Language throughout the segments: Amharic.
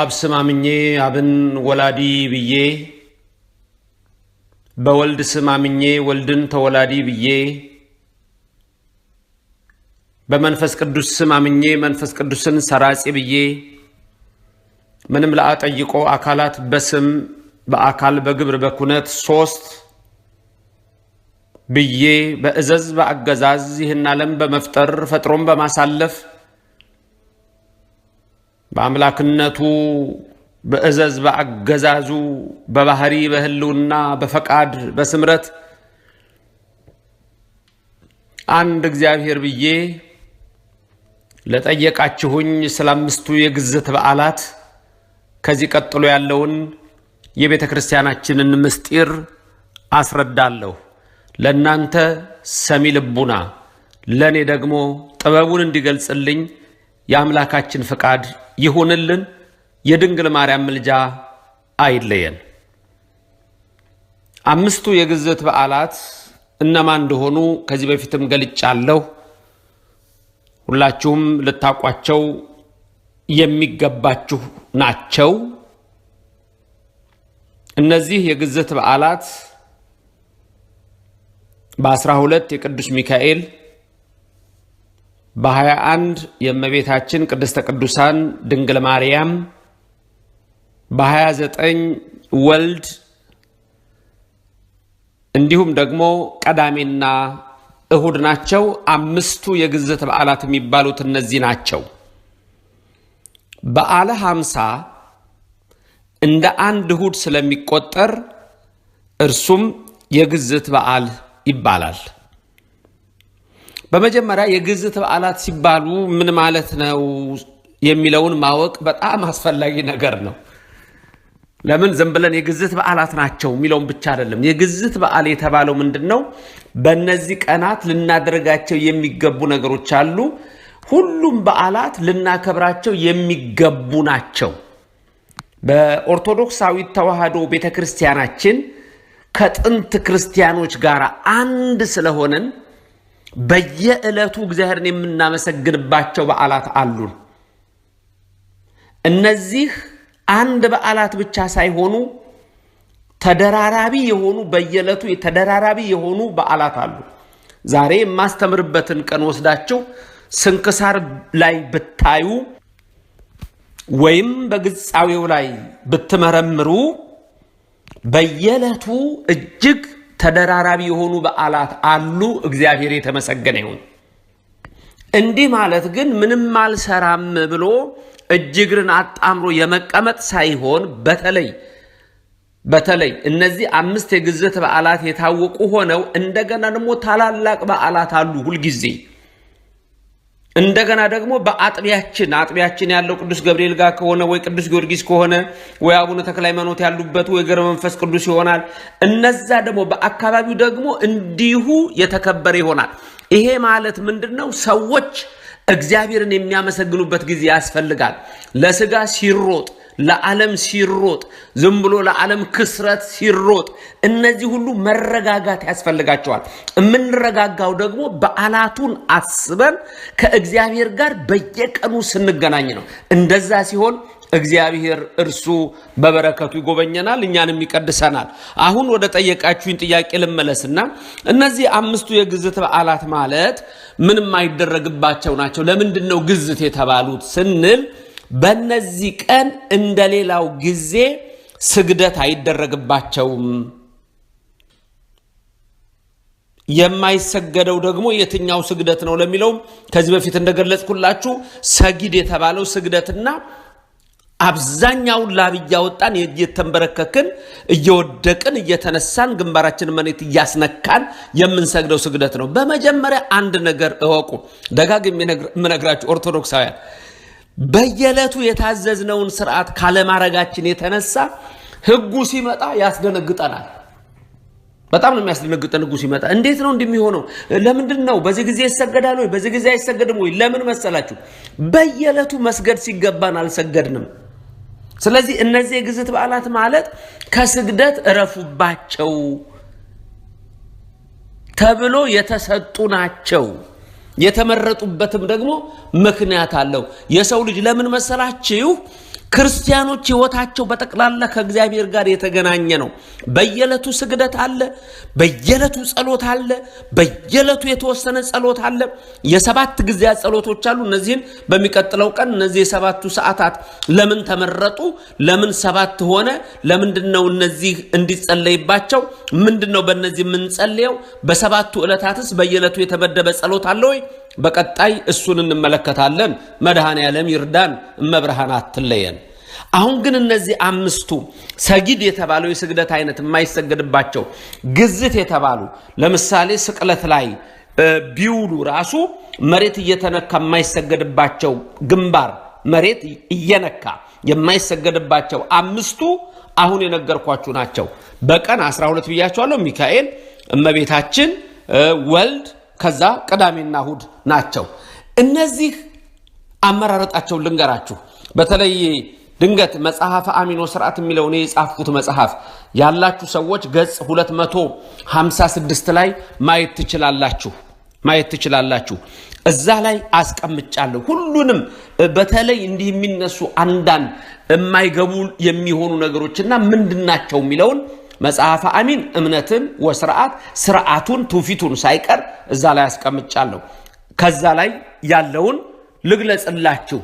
በአብ ስም አምኜ አብን ወላዲ ብዬ በወልድ ስም አምኜ ወልድን ተወላዲ ብዬ በመንፈስ ቅዱስ ስም አምኜ መንፈስ ቅዱስን ሰራጺ ብዬ ምንም ለአጠይቆ አካላት በስም በአካል በግብር በኩነት ሶስት ብዬ በእዘዝ በአገዛዝ ይህን ዓለም በመፍጠር ፈጥሮም በማሳለፍ በአምላክነቱ በእዘዝ በአገዛዙ በባህሪ በህልውና በፈቃድ በስምረት አንድ እግዚአብሔር ብዬ ለጠየቃችሁኝ ስለ አምስቱ የግዝት በዓላት ከዚህ ቀጥሎ ያለውን የቤተ ክርስቲያናችንን ምስጢር አስረዳለሁ። ለእናንተ ሰሚ ልቡና ለኔ ደግሞ ጥበቡን እንዲገልጽልኝ የአምላካችን ፍቃድ ይሁንልን። የድንግል ማርያም ምልጃ አይለየን። አምስቱ የግዝት በዓላት እነማን እንደሆኑ ከዚህ በፊትም ገልጫለሁ። ሁላችሁም ልታውቋቸው የሚገባችሁ ናቸው። እነዚህ የግዝት በዓላት በ12 የቅዱስ ሚካኤል፣ በ21 የእመቤታችን ቅድስተ ቅዱሳን ድንግል ማርያም፣ በ29 ወልድ እንዲሁም ደግሞ ቀዳሜና እሁድ ናቸው። አምስቱ የግዝት በዓላት የሚባሉት እነዚህ ናቸው። በዓለ 50 እንደ አንድ እሁድ ስለሚቆጠር እርሱም የግዝት በዓል ይባላል። በመጀመሪያ የግዝት በዓላት ሲባሉ ምን ማለት ነው የሚለውን ማወቅ በጣም አስፈላጊ ነገር ነው። ለምን ዝም ብለን የግዝት በዓላት ናቸው የሚለውን ብቻ አይደለም። የግዝት በዓል የተባለው ምንድነው? በእነዚህ ቀናት ልናደርጋቸው የሚገቡ ነገሮች አሉ። ሁሉም በዓላት ልናከብራቸው የሚገቡ ናቸው። በኦርቶዶክሳዊት ተዋሕዶ ቤተክርስቲያናችን ከጥንት ክርስቲያኖች ጋር አንድ ስለሆነን በየዕለቱ እግዚአብሔርን የምናመሰግንባቸው በዓላት አሉን። እነዚህ አንድ በዓላት ብቻ ሳይሆኑ ተደራራቢ የሆኑ በየዕለቱ ተደራራቢ የሆኑ በዓላት አሉ። ዛሬ የማስተምርበትን ቀን ወስዳችሁ ስንክሳር ላይ ብታዩ ወይም በግጻዌው ላይ ብትመረምሩ በየዕለቱ እጅግ ተደራራቢ የሆኑ በዓላት አሉ። እግዚአብሔር የተመሰገነ ይሁን። እንዲህ ማለት ግን ምንም አልሰራም ብሎ እጅግርን አጣምሮ የመቀመጥ ሳይሆን በተለይ እነዚህ አምስት የግዝት በዓላት የታወቁ ሆነው እንደገና ደግሞ ታላላቅ በዓላት አሉ ሁልጊዜ። እንደገና ደግሞ በአጥቢያችን ያለው ቅዱስ ገብርኤል ጋር ከሆነ ወይ ቅዱስ ጊዮርጊስ ከሆነ ወይ አቡነ ተክለ ሃይማኖት ያሉበት ወይ ገብረ መንፈስ ቅዱስ ይሆናል። እነዛ ደግሞ በአካባቢው ደግሞ እንዲሁ የተከበረ ይሆናል። ይሄ ማለት ምንድነው? ሰዎች እግዚአብሔርን የሚያመሰግኑበት ጊዜ ያስፈልጋል። ለስጋ ሲሮጥ፣ ለዓለም ሲሮጥ፣ ዝም ብሎ ለዓለም ክስረት ሲሮጥ እነዚህ ሁሉ መረጋጋት ያስፈልጋቸዋል። የምንረጋጋው ደግሞ በዓላቱን አስበን ከእግዚአብሔር ጋር በየቀኑ ስንገናኝ ነው። እንደዛ ሲሆን እግዚአብሔር እርሱ በበረከቱ ይጎበኘናል፣ እኛንም ይቀድሰናል። አሁን ወደ ጠየቃችሁኝ ጥያቄ ልመለስና እነዚህ አምስቱ የግዝት በዓላት ማለት ምንም አይደረግባቸው ናቸው። ለምንድነው ግዝት የተባሉት ስንል በእነዚህ ቀን እንደሌላው ጊዜ ስግደት አይደረግባቸውም። የማይሰገደው ደግሞ የትኛው ስግደት ነው ለሚለው ከዚህ በፊት እንደገለጽኩላችሁ ሰጊድ የተባለው ስግደትና አብዛኛውን ላብ እያወጣን እየተንበረከክን እየወደቅን እየተነሳን ግንባራችን መሬት እያስነካን የምንሰግደው ስግደት ነው። በመጀመሪያ አንድ ነገር እወቁ፣ ደጋግሜ የምነግራችሁ ኦርቶዶክሳውያን፣ በየዕለቱ የታዘዝነውን ስርዓት ካለማረጋችን የተነሳ ህጉ ሲመጣ ያስደነግጠናል። በጣም ነው የሚያስደነግጠን። ህጉ ሲመጣ እንዴት ነው እንደሚሆነው? ለምንድን ነው በዚህ ጊዜ ይሰገዳል ወይ በዚህ ጊዜ አይሰገድም ወይ? ለምን መሰላችሁ? በየዕለቱ መስገድ ሲገባን አልሰገድንም። ስለዚህ እነዚህ የግዝት በዓላት ማለት ከስግደት እረፉባቸው ተብሎ የተሰጡ ናቸው። የተመረጡበትም ደግሞ ምክንያት አለው። የሰው ልጅ ለምን መሰላችሁ ክርስቲያኖች ሕይወታቸው በጠቅላላ ከእግዚአብሔር ጋር የተገናኘ ነው። በየዕለቱ ስግደት አለ፣ በየዕለቱ ጸሎት አለ፣ በየዕለቱ የተወሰነ ጸሎት አለ። የሰባት ጊዜያት ጸሎቶች አሉ። እነዚህን በሚቀጥለው ቀን እነዚህ የሰባቱ ሰዓታት ለምን ተመረጡ? ለምን ሰባት ሆነ? ለምንድነው እነዚህ እንዲጸለይባቸው? ምንድነው በእነዚህ የምንጸልየው? በሰባቱ ዕለታትስ በየዕለቱ የተመደበ ጸሎት አለ ወይ? በቀጣይ እሱን እንመለከታለን። መድኃኔዓለም ይርዳን፣ እመብርሃን አትለየን። አሁን ግን እነዚህ አምስቱ ሰጊድ የተባለው የስግደት አይነት የማይሰገድባቸው ግዝት የተባሉ ለምሳሌ ስቅለት ላይ ቢውሉ ራሱ መሬት እየተነካ የማይሰገድባቸው ግንባር መሬት እየነካ የማይሰገድባቸው አምስቱ አሁን የነገርኳችሁ ናቸው። በቀን 12 ብያቸዋለሁ። ሚካኤል፣ እመቤታችን፣ ወልድ ከዛ ቅዳሜና እሁድ ናቸው። እነዚህ አመራረጣቸው ልንገራችሁ። በተለይ ድንገት መጽሐፈ አሚኖ ስርዓት የሚለው ነው የጻፍኩት መጽሐፍ ያላችሁ ሰዎች ገጽ 256 ላይ ማየት ትችላላችሁ። እዛ ላይ አስቀምጫለሁ ሁሉንም። በተለይ እንዲህ የሚነሱ አንዳንድ የማይገቡ የሚሆኑ ነገሮችና ምንድናቸው የሚለውን መጽሐፈ አሚን እምነትን ወስርዓት ስርዓቱን ትውፊቱን ሳይቀር እዛ ላይ አስቀምጫለሁ። ከዛ ላይ ያለውን ልግለጽላችሁ።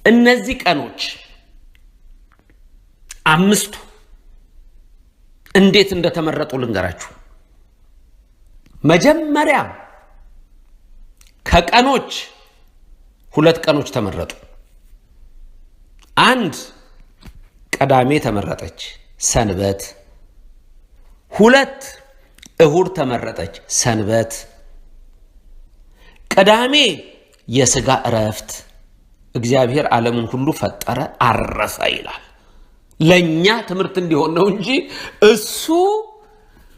እነዚህ ቀኖች አምስቱ እንዴት እንደተመረጡ ልንገራችሁ። መጀመሪያ ከቀኖች 2 ቀኖች ተመረጡ። አንድ ቅዳሜ ተመረጠች፣ ሰንበት። 2 እሁድ ተመረጠች፣ ሰንበት። ቅዳሜ የሥጋ እረፍት፣ እግዚአብሔር ዓለምን ሁሉ ፈጠረ አረፈ ይላል። ለኛ ትምህርት እንዲሆን ነው እንጂ እሱ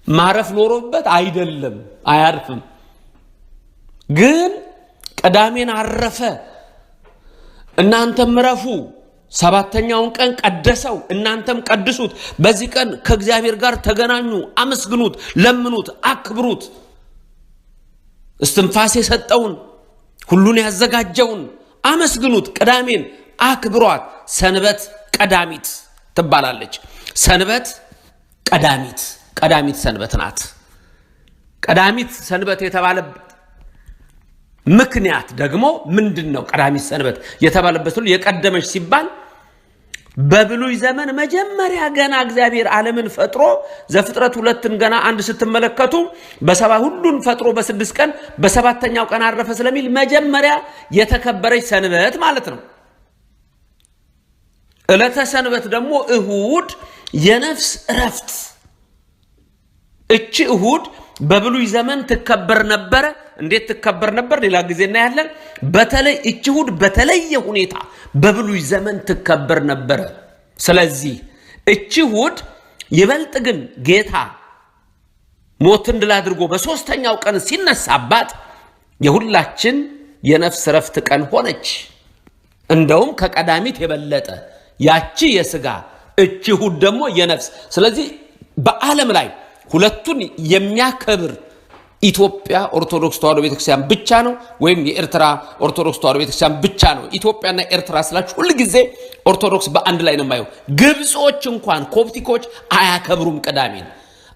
ማረፍ ኖሮበት አይደለም፣ አያርፍም። ግን ቅዳሜን አረፈ፣ እናንተም ረፉ፣ ሰባተኛውን ቀን ቀደሰው፣ እናንተም ቀድሱት። በዚህ ቀን ከእግዚአብሔር ጋር ተገናኙ፣ አመስግኑት፣ ለምኑት፣ አክብሩት። እስትንፋስ የሰጠውን ሁሉን ያዘጋጀውን አመስግኑት። ቅዳሜን አክብሯት። ሰንበት ቀዳሚት ትባላለች። ሰንበት ቀዳሚት ሰንበት ናት። ቀዳሚት ሰንበት የተባለበት ምክንያት ደግሞ ምንድነው? ቀዳሚት ሰንበት የተባለበት ሁሉ የቀደመች ሲባል በብሉይ ዘመን መጀመሪያ ገና እግዚአብሔር ዓለምን ፈጥሮ ዘፍጥረት 2ን ገና 1 ስትመለከቱ በሰባ ሁሉን ፈጥሮ በ6 ቀን በሰባተኛው ቀን አረፈ ስለሚል መጀመሪያ የተከበረች ሰንበት ማለት ነው። ዕለተ ሰንበት ደግሞ እሁድ የነፍስ እረፍት። እቺ እሁድ በብሉይ ዘመን ትከበር ነበረ። እንዴት ትከበር ነበር? ሌላ ጊዜ እናያለን። በተለይ እቺ እሁድ በተለየ ሁኔታ በብሉይ ዘመን ትከበር ነበረ። ስለዚህ እቺ እሁድ ይበልጥ ግን ጌታ ሞትን ድል አድርጎ በሶስተኛው ቀን ሲነሳባት የሁላችን የነፍስ እረፍት ቀን ሆነች። እንደውም ከቀዳሚት የበለጠ ያቺ የሥጋ እቺ እሁድ ደግሞ የነፍስ። ስለዚህ በዓለም ላይ ሁለቱን የሚያከብር ኢትዮጵያ ኦርቶዶክስ ተዋሕዶ ቤተክርስቲያን ብቻ ነው፣ ወይም የኤርትራ ኦርቶዶክስ ተዋሕዶ ቤተክርስቲያን ብቻ ነው። ኢትዮጵያና ኤርትራ ስላችሁ ሁሉ ጊዜ ኦርቶዶክስ በአንድ ላይ ነው የማየው። ግብጾች እንኳን ኮፕቲኮች አያከብሩም ቅዳሜን።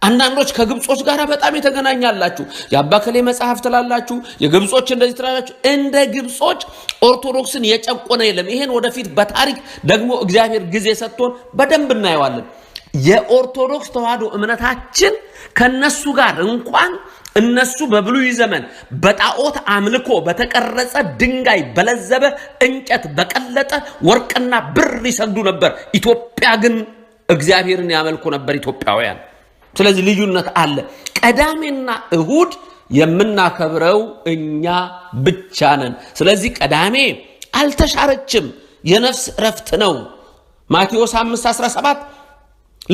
አንዳንዶች ከግብጾች ጋር በጣም የተገናኛላችሁ። የአባከሌ መጽሐፍ ትላላችሁ፣ የግብጾች እንደዚህ ትላላችሁ። እንደ ግብጾች ኦርቶዶክስን የጨቆነ የለም። ይሄን ወደፊት በታሪክ ደግሞ እግዚአብሔር ጊዜ ሰጥቶን በደንብ እናየዋለን። የኦርቶዶክስ ተዋሕዶ እምነታችን ከነሱ ጋር እንኳን እነሱ በብሉይ ዘመን በጣዖት አምልኮ በተቀረጸ ድንጋይ በለዘበ እንጨት በቀለጠ ወርቅና ብር ይሰግዱ ነበር። ኢትዮጵያ ግን እግዚአብሔርን ያመልኩ ነበር ኢትዮጵያውያን። ስለዚህ ልዩነት አለ። ቅዳሜና እሁድ የምናከብረው እኛ ብቻ ነን። ስለዚህ ቅዳሜ አልተሻረችም፣ የነፍስ እረፍት ነው። ማቴዎስ 5:17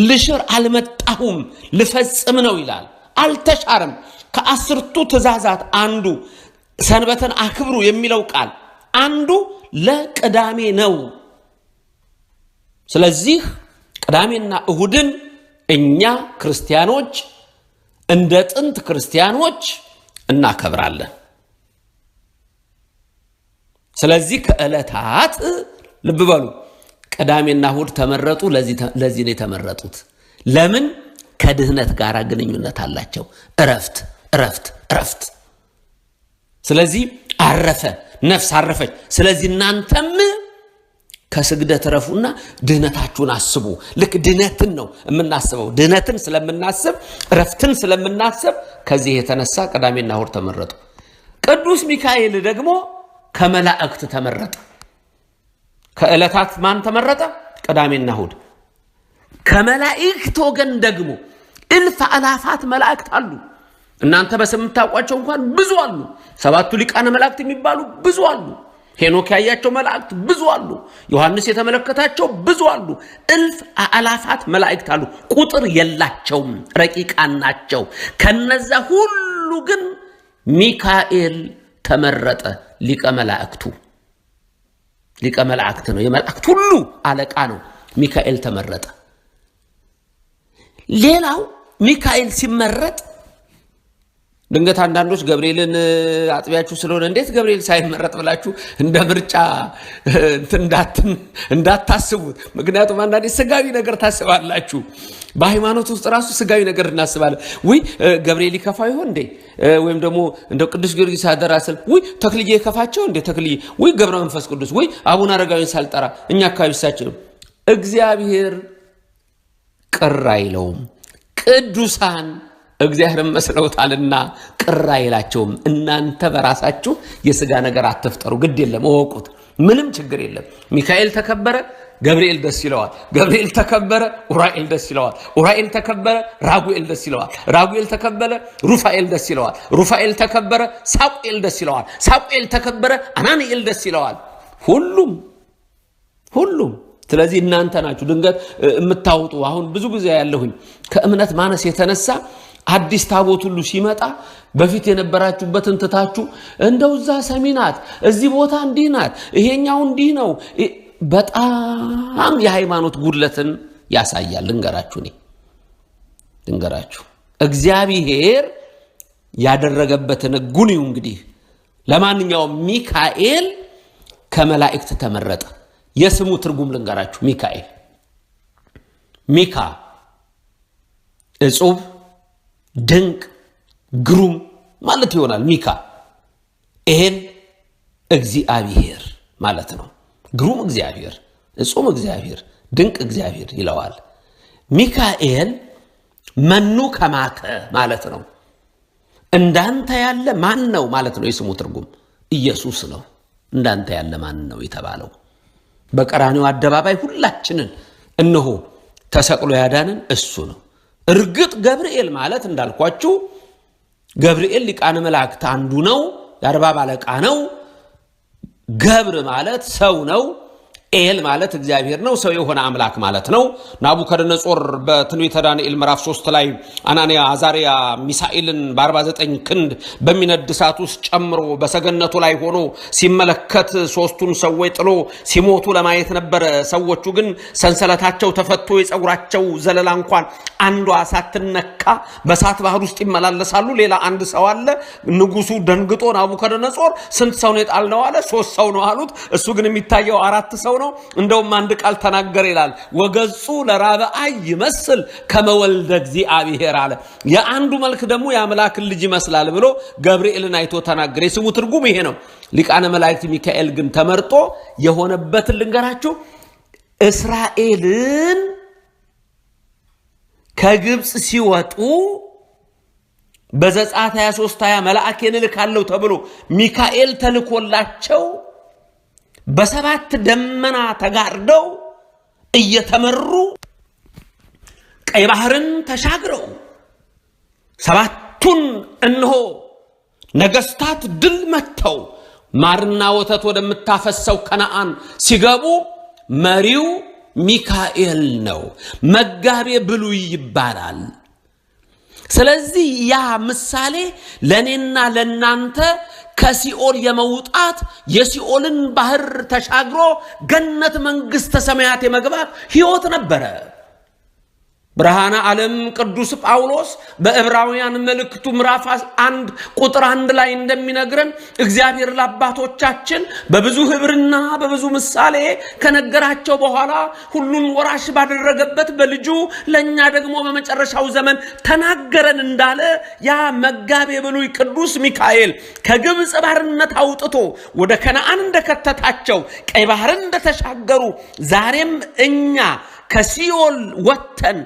ልሽር አልመጣሁም ልፈጽም ነው ይላል። አልተሻረም። ከ10ቱ ትእዛዛት አንዱ ሰንበትን አክብሩ የሚለው ቃል አንዱ ለቅዳሜ ነው። ስለዚህ ቅዳሜና እሁድን እኛ ክርስቲያኖች እንደ ጥንት ክርስቲያኖች እናከብራለን። ስለዚህ ከዕለታት ልብ በሉ ቅዳሜና እሁድ ተመረጡ። ለዚህ ነው የተመረጡት። ለምን? ከድህነት ጋር ግንኙነት አላቸው። እረፍት። ስለዚህ አረፈ፣ ነፍስ አረፈች። ስለዚህ እናንተም ከስግደት ረፉና ድህነታችሁን አስቡ። ልክ ድህነትን ነው የምናስበው። ድህነትን ስለምናስብ፣ እረፍትን ስለምናስብ ከዚህ የተነሳ ቅዳሜና እሁድ ተመረጡ። ቅዱስ ሚካኤል ደግሞ ከመላእክት ተመረጠ። ከዕለታት ማን ተመረጠ? ቅዳሜና እሁድ። ከመላእክት ወገን ደግሞ እልፍ አላፋት መላእክት አሉ። እናንተ በስም ታውቋቸው እንኳን ብዙ አሉ። 7ቱ ሊቃነ መላእክት የሚባሉ ብዙ አሉ። ሄኖክ ያያቸው መላእክት ብዙ አሉ። ዮሐንስ የተመለከታቸው ብዙ አሉ። እልፍ አላፋት መላእክት አሉ። ቁጥር የላቸውም፣ ረቂቃን ናቸው። ከነዛ ሁሉ ግን ሚካኤል ተመረጠ። ሊቀ መላእክት ነው። የመላእክት ሁሉ አለቃ ነው። ሚካኤል ተመረጠ። ሌላው ሚካኤል ሲመረጥ ድንገት አንዳንዶች ገብርኤልን አጥቢያችሁ ስለሆነ እንዴት ገብርኤል ሳይመረጥ ብላችሁ እንደ ምርጫ እንዳታስቡት። ምክንያቱም አንዳንዴ ስጋዊ ነገር ታስባላችሁ። በሃይማኖት ውስጥ ራሱ ስጋዊ ነገር እናስባለን። ወይ ገብርኤል ይከፋ ይሆን እንዴ? ወይም ደግሞ እንደ ቅዱስ ጊዮርጊስ አደራሰል ወይ ተክልዬ ይከፋቸው እንዴ? ተክልዬ ወይ ገብረ መንፈስ ቅዱስ ወይ አቡነ አረጋዊን ሳልጠራ እኛ አካባቢ ሳቸው እግዚአብሔር ቅር አይለውም። ቅዱሳን እግዚአብሔርን መስለውታልና ቅር አይላቸውም። እናንተ በራሳችሁ የሥጋ ነገር አትፍጠሩ፣ ግድ የለም እወቁት፣ ምንም ችግር የለም። ሚካኤል ተከበረ፣ ገብርኤል ደስ ይለዋል። ገብርኤል ተከበረ፣ ኡራኤል ደስ ይለዋል። ኡራኤል ተከበረ፣ ራጉኤል ደስ ይለዋል። ራጉኤል ተከበረ፣ ሩፋኤል ደስ ይለዋል። ሩፋኤል ተከበረ፣ ሳቁኤል ደስ ይለዋል። ሳቁኤል ተከበረ፣ አናንኤል ደስ ይለዋል። ሁሉም ስለዚህ እናንተ ናችሁ ድንገት የምታውጡ። አሁን ብዙ ጊዜ ያለሁኝ ከእምነት ማነስ የተነሳ አዲስ ታቦት ሁሉ ሲመጣ በፊት የነበራችሁበትን ትታችሁ እንደው እዛ ሰሚናት እዚህ ቦታ እንዲህ ናት ይሄኛው እንዲህ ነው። በጣም የሃይማኖት ጉድለትን ያሳያል። ልንገራችሁ እግዚአብሔር ያደረገበትን ጉኒው እንግዲህ ለማንኛውም ሚካኤል ከመላእክት ተመረጠ። የስሙ ትርጉም ልንገራችሁ። ሚካ እጹብ ድንቅ ግሩም ማለት ይሆናል። ሚካ ኤል እግዚአብሔር ማለት ነው። ግሩም እግዚአብሔር፣ እጹም እግዚአብሔር፣ ድንቅ እግዚአብሔር ይለዋል። ሚካኤል መኑ ከማከ ማለት ነው። እንዳንተ ያለ ማን ነው ማለት ነው። የስሙ ትርጉም ኢየሱስ ነው። እንዳንተ ያለ ማን ነው የተባለው በቀራንዮ አደባባይ ሁላችንን እነሆ ተሰቅሎ ያዳንን እሱ ነው። እርግጥ ገብርኤል ማለት እንዳልኳችሁ ገብርኤል ሊቃነ መላእክት አንዱ ነው። የአርባብ አለቃ ነው። ገብር ማለት ሰው ነው። ኤል ማለት እግዚአብሔር ነው። ሰው የሆነ አምላክ ማለት ነው። ናቡከደነጾር በትንቢተ ዳንኤል ምዕራፍ 3 ላይ አናንያ፣ አዛሪያ፣ ሚሳኤልን በ49 ክንድ በሚነድ እሳት ውስጥ ጨምሮ በሰገነቱ ላይ ሆኖ ሲመለከት ሶስቱን ሰዎች ጥሎ ሲሞቱ ለማየት ነበረ። ሰዎቹ ግን ሰንሰለታቸው ተፈቶ የፀጉራቸው ዘለላ እንኳን አንዷ ሳትነካ በእሳት ባህር ውስጥ ይመላለሳሉ። ሌላ አንድ ሰው አለ። ንጉሱ ደንግጦ ናቡከደነጾር ስንት ሰው ነው የጣልነው አለ። 3 ሰው ነው አሉት። እሱ ግን የሚታየው 4 ሰው ነው። እንደውም አንድ ቃል ተናገረ ይላል። ወገጹ ለራብአይ ይመስል ከመወልደ እግዚአብሔር አለ። የአንዱ መልክ ደግሞ የአምላክን ልጅ ይመስላል ብሎ ገብርኤልን አይቶ ተናገረ። የስሙ ትርጉም ይሄ ነው። ሊቃነ መላእክት ሚካኤል ግን ተመርጦ የሆነበትን ልንገራችሁ። እስራኤልን ከግብፅ ሲወጡ በዘጸአት 23:20 መልአኬን እልካለሁ ተብሎ ሚካኤል ተልኮላቸው በ7 ደመና ተጋርደው እየተመሩ ቀይ ባህርን ተሻግረው 7ቱን እነሆ ነገስታት ድል መተው ማርና ወተት ወደምታፈሰው ከነዓን ሲገቡ መሪው ሚካኤል ነው። መጋቤ ብሉይ ይባላል። ስለዚህ ያ ምሳሌ ለኔና ለናንተ ከሲኦል የመውጣት የሲኦልን ባህር ተሻግሮ ገነት መንግስተ ሰማያት የመግባት ህይወት ነበረ። ብርሃነ ዓለም ቅዱስ ጳውሎስ በዕብራውያን መልእክቱ ምዕራፍ 1 ቁጥር 1 ላይ እንደሚነግረን እግዚአብሔር ለአባቶቻችን በብዙ ህብርና በብዙ ምሳሌ ከነገራቸው በኋላ ሁሉን ወራሽ ባደረገበት በልጁ ለኛ ደግሞ በመጨረሻው ዘመን ተናገረን እንዳለ ያ መጋቤ ብሉይ ቅዱስ ሚካኤል ከግብጽ ባርነት አውጥቶ ወደ ከነዓን እንደከተታቸው ቀይ ባህርን እንደተሻገሩ ዛሬም እኛ ከሲኦል ወጥተን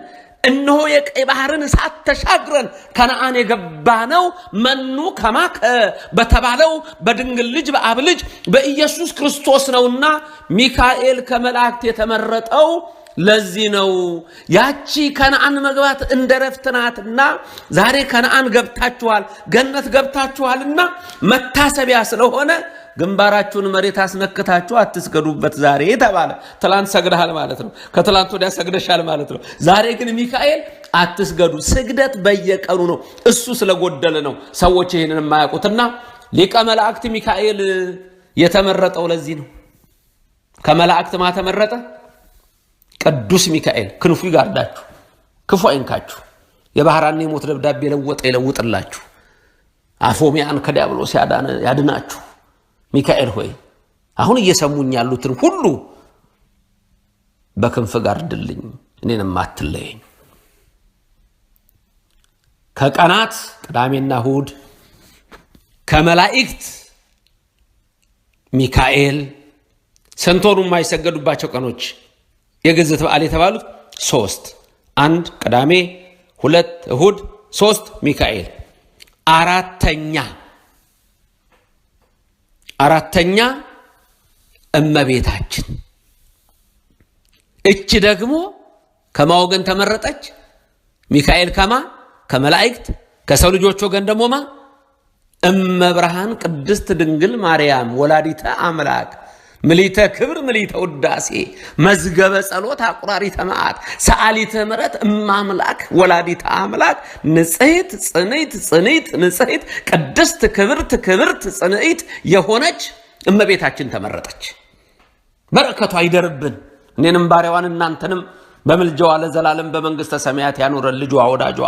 እነሆ የቀይ ባህርን እሳት ተሻግረን ከነዓን የገባነው መኑ ከማከ በተባለው በድንግል ልጅ በአብ ልጅ በኢየሱስ ክርስቶስ ነውና ሚካኤል ከመላእክት የተመረጠው ለዚህ ነው። ያቺ ከነዓን መግባት እንደረፍት ናትና ዛሬ ከነዓን ገብታችኋል፣ ገነት ገብታችኋልና መታሰቢያ ስለሆነ ግንባራችሁን መሬት አስነክታችሁ አትስገዱበት ዛሬ ተባለ። ትላንት ሰግደሃል ማለት ነው። ከትላንት ወዲያ ሰግደሻል ማለት ነው። ዛሬ ግን ሚካኤል አትስገዱ። ስግደት በየቀኑ ነው። እሱ ስለጎደለ ነው ሰዎች ይሄንን የማያውቁትና ሊቀ መላእክት ሚካኤል የተመረጠው ለዚህ ነው። ከመላእክት ማ ተመረጠ? ቅዱስ ሚካኤል ክንፉ ይጋርዳችሁ፣ ክፉ አይንካችሁ፣ የባህራን የሞት ደብዳቤ ለወጠ ይለውጥላችሁ፣ አፎሚያን ከዲያብሎስ ያድናችሁ። ሚካኤል ሆይ አሁን እየሰሙኝ ያሉትን ሁሉ በክንፍ ጋርድልኝ፣ እኔንም አትለየኝ። ከቀናት ቅዳሜና እሑድ ከመላእክት ሚካኤል ስንቶኑ የማይሰገዱባቸው ቀኖች የግዝት በዓል የተባሉት 3 1 ቅዳሜ 2 እሑድ 3 ሚካኤል አራተኛ እመቤታችን። እቺ ደግሞ ከማወገን ተመረጠች። ሚካኤል ከመላእክት ከሰው ልጆች ወገን ደግሞ እመብርሃን ቅድስት ድንግል ማርያም ወላዲተ አምላክ ምሊተ ክብር ምሊተ ውዳሴ መዝገበ ጸሎት አቁራሪተ መዓት ሰዓሊተ ምሕረት እማምላክ ወላዲተ አምላክ ንጽሕት ጽንዕት ንጽሕት ቅድስት ክብርት ጽንዕት የሆነች እመቤታችን ተመረጠች። በረከቷ ይደርብን፣ እኔንም ባሪያዋን እናንተንም በምልጃዋ ለዘላለም በመንግስተ ሰማያት ያኖረን ልጇ ወዳጇ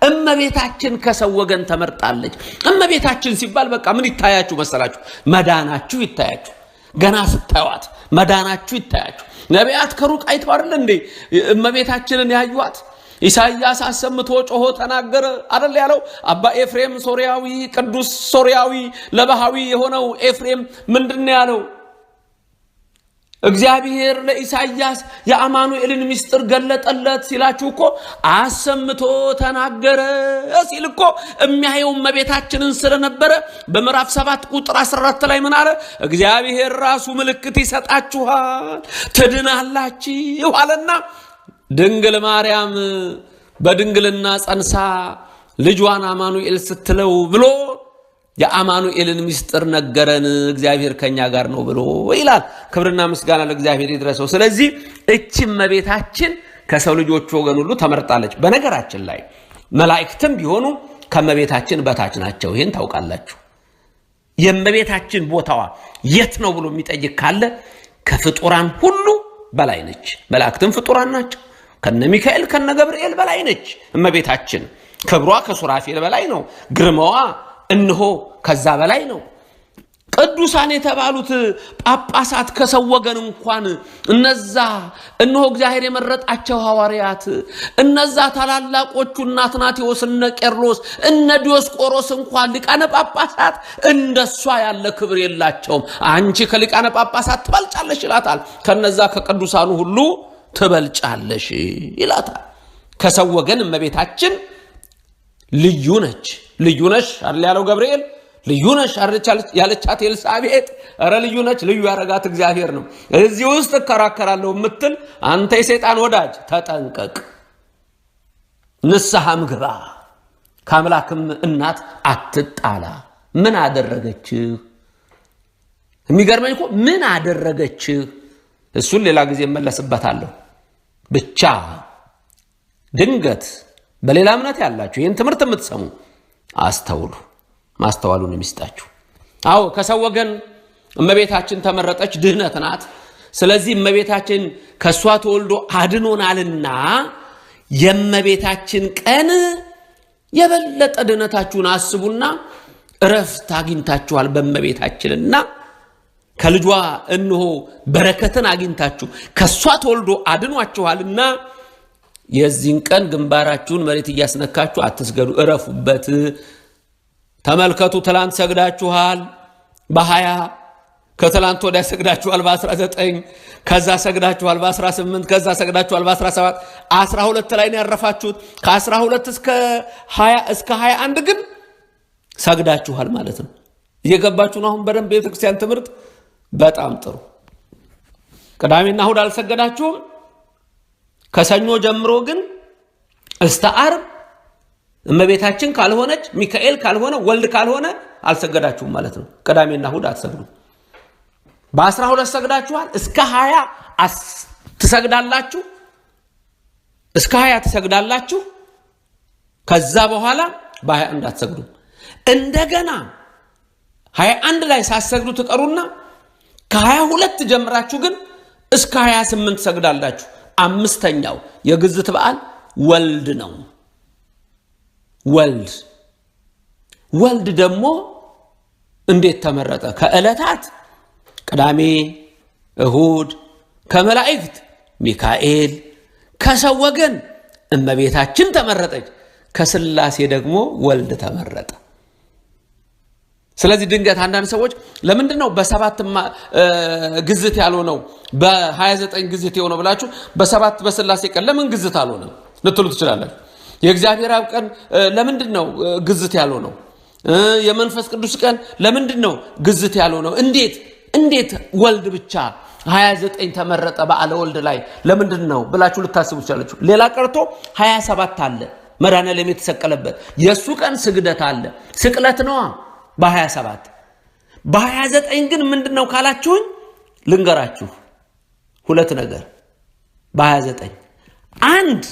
እመቤታችን ከሰው ወገን ተመርጣለች። እመቤታችን ሲባል በቃ ምን ይታያችሁ መሰላችሁ? መዳናችሁ ይታያችሁ። ገና ስታዩት መዳናችሁ ይታያችሁ። ነቢያት ከሩቅ አይተው አይደል እንዴ እመቤታችንን ያዩዋት? ኢሳይያስ አሰምቶ ጮሆ ተናገረ አይደል ያለው? አባ ኤፍሬም ሶሪያዊ ቅዱስ ሶሪያዊ ለባሃዊ የሆነው ኤፍሬም ምንድነው ያለው? እግዚአብሔር ለኢሳይያስ የአማኑኤልን ምስጢር ገለጠለት ሲላችሁ እኮ አሰምቶ ተናገረ ሲል እኮ የሚያየው እመቤታችንን ስለነበረ በምዕራፍ 7 ቁጥር 14 ላይ ምን አለ? እግዚአብሔር ራሱ ምልክት ይሰጣችኋል ትድናላችሁ አለና ድንግል ማርያም በድንግልና ጸንሳ ልጇን አማኑኤል ስትለው ብሎ የአማኑኤልን ምስጢር ነገረን። እግዚአብሔር ከኛ ጋር ነው ብሎ ይላል። ክብርና ምስጋና ለእግዚአብሔር ይድረሰው። ስለዚህ እቺ እመቤታችን ከሰው ልጆች ወገን ሁሉ ተመርጣለች። በነገራችን ላይ መላእክትም ቢሆኑ ከእመቤታችን በታች ናቸው። ይሄን ታውቃላችሁ። የእመቤታችን ቦታዋ የት ነው ብሎ የሚጠይቅ ካለ ከፍጡራን ሁሉ በላይ ነች። መላእክትም ፍጡራን ናቸው። ከነ ሚካኤል ከነ ገብርኤል በላይ ነች እመቤታችን። ክብሯ ከሱራፌል በላይ ነው። ግርማዋ እነሆ ከዛ በላይ ነው። ቅዱሳን የተባሉት ጳጳሳት ከሰው ወገን እንኳን እነዛ እነሆ እግዚአብሔር የመረጣቸው ሐዋርያት እነዛ ታላላቆቹ እነ አትናቴዎስ እነ ቄርሎስ እነ ዲዮስቆሮስ እንኳን ሊቃነ ጳጳሳት እንደሷ ያለ ክብር የላቸውም። አንቺ ከሊቃነ ጳጳሳት ትበልጫለሽ ይላታል። ከነዛ ከቅዱሳኑ ሁሉ ትበልጫለሽ ይላታል። ከሰው ወገን እመቤታችን ልዩ ነች። ልዩ ነሽ አይደል ያለው ገብርኤል? ልዩ ነሽ አይደል ያለቻት ኤልሳቤጥ? ኧረ ልዩ ነች። ልዩ ያረጋት እግዚአብሔር ነው። እዚህ ውስጥ እከራከራለሁ የምትል አንተ የሰይጣን ወዳጅ ተጠንቀቅ፣ ንስሐም ግባ፣ ከአምላክም እናት አትጣላ። ምን አደረገችህ? የሚገርመኝ እኮ ምን አደረገችህ? እሱን ሌላ ጊዜ እመለስበታለሁ። ብቻ ድንገት በሌላ እምነት ያላችሁ ይህን ትምህርት የምትሰሙ አስተውሉ፣ ማስተዋሉን የሚስጣችሁ። አዎ ከሰው ወገን እመቤታችን ተመረጠች፣ ድህነት ናት። ስለዚህ እመቤታችን ከሷ ተወልዶ አድኖናልና የእመቤታችን ቀን የበለጠ ድነታችሁን አስቡና እረፍት አግኝታችኋል በእመቤታችንና ከልጇ እንሆ በረከትን አግኝታችሁ ከሷ ተወልዶ አድኗችኋልና የዚህን ቀን ግንባራችሁን መሬት እያስነካችሁ አትስገዱ፣ እረፉበት። ተመልከቱ፣ ትላንት ሰግዳችኋል በ20 ከትላንት ወዲያ ሰግዳችኋል በ19 ከዛ ሰግዳችኋል በ18 ከዛ ሰግዳችኋል በ17 12 ላይ ነው ያረፋችሁት። ከ12 እስከ 21 ግን ሰግዳችኋል ማለት ነው። እየገባችሁ ነው አሁን በደንብ ቤተክርስቲያን ትምህርት በጣም ጥሩ። ቅዳሜና እሁድ አልሰገዳችሁም። ከሰኞ ጀምሮ ግን እስከ ዓርብ እመቤታችን ካልሆነች ሚካኤል ካልሆነ ወልድ ካልሆነ አልሰገዳችሁም ማለት ነው። ቅዳሜና እሁድ አትሰግዱ። በ12 ሰግዳችኋል እስከ 20 ትሰግዳላችሁ፣ እስከ 20 ትሰግዳላችሁ። ከዛ በኋላ በ21 አትሰግዱ። እንደገና 21 ላይ ሳትሰግዱ ትቀሩና ከ22 ጀምራችሁ ግን እስከ 28 ትሰግዳላችሁ። አምስተኛው የግዝት በዓል ወልድ ነው። ወልድ ደግሞ እንዴት ተመረጠ? ከዕለታት ቅዳሜ፣ እሁድ፣ ከመላእክት ሚካኤል፣ ከሰው ወገን እመቤታችን ተመረጠች፣ ከስላሴ ደግሞ ወልድ ተመረጠ። ስለዚህ ድንገት አንዳንድ ሰዎች ለምንድን ነው በ7 ግዝት ያልሆነው በ29 ግዝት የሆነው ብላችሁ በ7 በስላሴ ቀን ለምን ግዝት አልሆነም ልትሉ ትችላላችሁ። የእግዚአብሔር አብ ቀን ለምንድን ነው ግዝት ያልሆነው? የመንፈስ ቅዱስ ቀን ለምንድን ነው ግዝት ያልሆነው? እንዴት ወልድ ብቻ 29 ተመረጠ በዓለ ወልድ ላይ ለምንድን ነው ብላችሁ ልታስቡ ትችላላችሁ። ሌላ ቀርቶ 27 አለ መድኃኔዓለም የተሰቀለበት የሱ ቀን ስግደት አለ፣ ስቅለት ነዋ በ27። በ29 ግን ምንድነው ካላችሁኝ ልንገራችሁ ሁለት ነገር። በ29 አንድ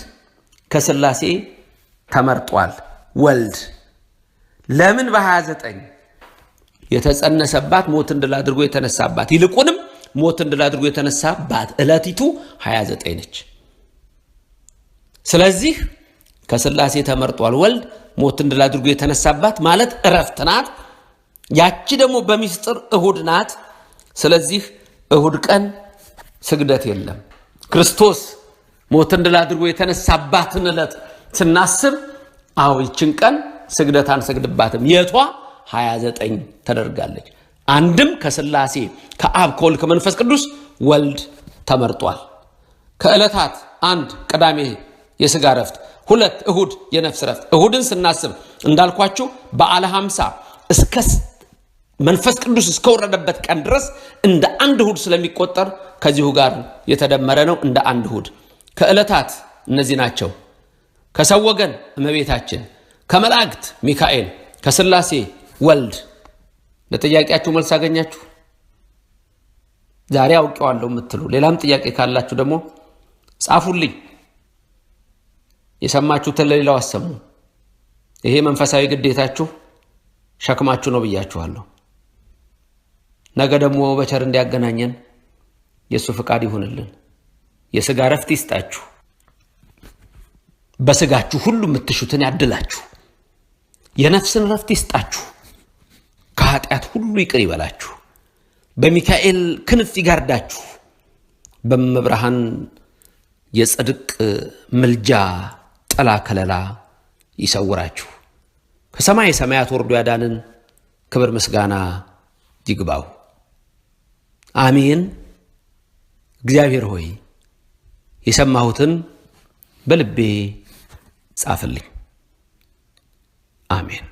ከስላሴ ተመርጧል ወልድ። ለምን በ29 የተጸነሰባት ሞትን ድል አድርጎ የተነሳባት ይልቁንም ሞትን ድል አድርጎ የተነሳባት ዕለቲቱ 29 ነች። ስለዚህ ከስላሴ ተመርጧል ወልድ ሞትን ድል አድርጎ የተነሳባት ማለት እረፍት ናት። ያቺ ደግሞ በሚስጥር እሁድ ናት። ስለዚህ እሁድ ቀን ስግደት የለም። ክርስቶስ ሞትን ድል አድርጎ የተነሳባትን ዕለት ስናስብ ይችን ቀን ስግደት አንሰግድባትም። የቷ 29 ተደርጋለች። አንድም ከስላሴ ከአብ ከወልድ ከመንፈስ ቅዱስ ወልድ ተመርጧል። ከዕለታት አንድ ቅዳሜ የሥጋ ረፍት፣ 2 እሁድ የነፍስ ረፍት። እሁድን ስናስብ እንዳልኳችሁ በዓለ 50 እስከ መንፈስ ቅዱስ እስከወረደበት ቀን ድረስ እንደ አንድ እሁድ ስለሚቆጠር ከዚሁ ጋር የተደመረ ነው። እንደ አንድ እሁድ ከዕለታት እነዚህ ናቸው። ከሰው ወገን እመቤታችን፣ ከመላእክት ሚካኤል፣ ከስላሴ ወልድ። ለጥያቄያችሁ መልስ አገኛችሁ? ዛሬ አውቀዋለሁ የምትሉ ሌላም ጥያቄ ካላችሁ ደግሞ ጻፉልኝ። የሰማችሁትን ለሌላው አሰሙ። ይሄ መንፈሳዊ ግዴታችሁ ሸክማችሁ ነው ብያችኋለሁ። ነገ ደግሞ በቸር እንዲያገናኘን የሱ ፍቃድ ይሁንልን። የሥጋ ረፍት ይስጣችሁ። በሥጋችሁ ሁሉ የምትሹትን ያድላችሁ። የነፍስን ረፍት ይስጣችሁ። ከኃጢአት ሁሉ ይቅር ይበላችሁ። በሚካኤል ክንፍ ይጋርዳችሁ። በመብርሃን የጽድቅ ምልጃ ጥላ ከለላ ይሰውራችሁ። ከሰማይ ሰማያት ወርዶ ያዳንን ክብር ምስጋና ይግባው። አሜን። እግዚአብሔር ሆይ የሰማሁትን በልቤ ጻፍልኝ። አሜን።